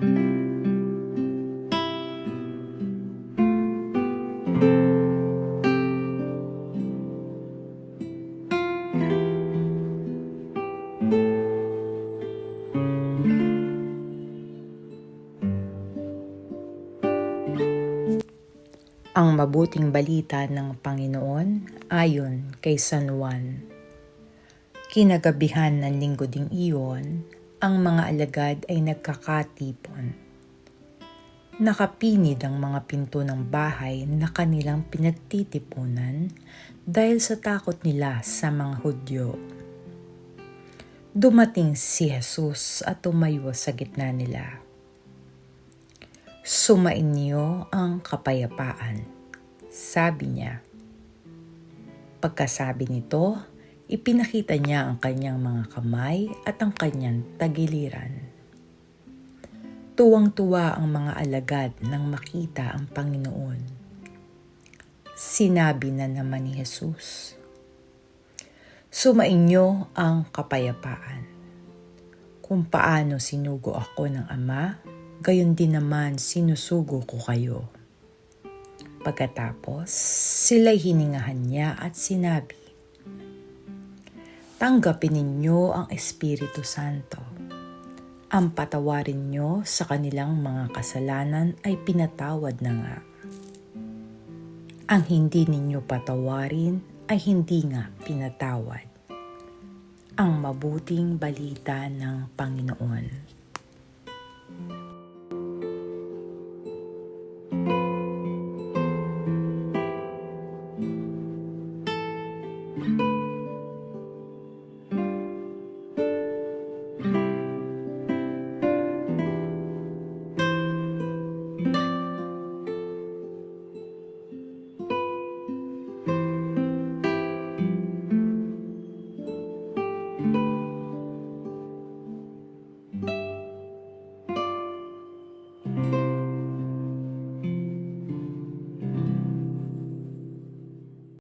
Ang mabuting balita ng Panginoon ayon kay San Juan. Kinagabihan ng linggo ding iyon, ang mga alagad ay nagkakatipon. Nakapinid ang mga pinto ng bahay na kanilang pinagtitipunan dahil sa takot nila sa mga Hudyo. Dumating si Jesus at tumayo sa gitna nila. "Sumainyo ang kapayapaan," sabi niya. Pagkasabi nito, ipinakita niya ang kanyang mga kamay at ang kanyang tagiliran. Tuwang-tuwa ang mga alagad nang makita ang Panginoon. Sinabi na naman ni Jesus, "Sumainyo ang kapayapaan. Kung paano sinugo ako ng Ama, gayon din naman sinusugo ko kayo." Pagkatapos, sila'y hiningahan niya at sinabi, "Tanggapin ninyo ang Espiritu Santo. Ang patawarin nyo sa kanilang mga kasalanan ay pinatawad na nga. Ang hindi ninyo patawarin ay hindi nga pinatawad." Ang mabuting balita ng Panginoon.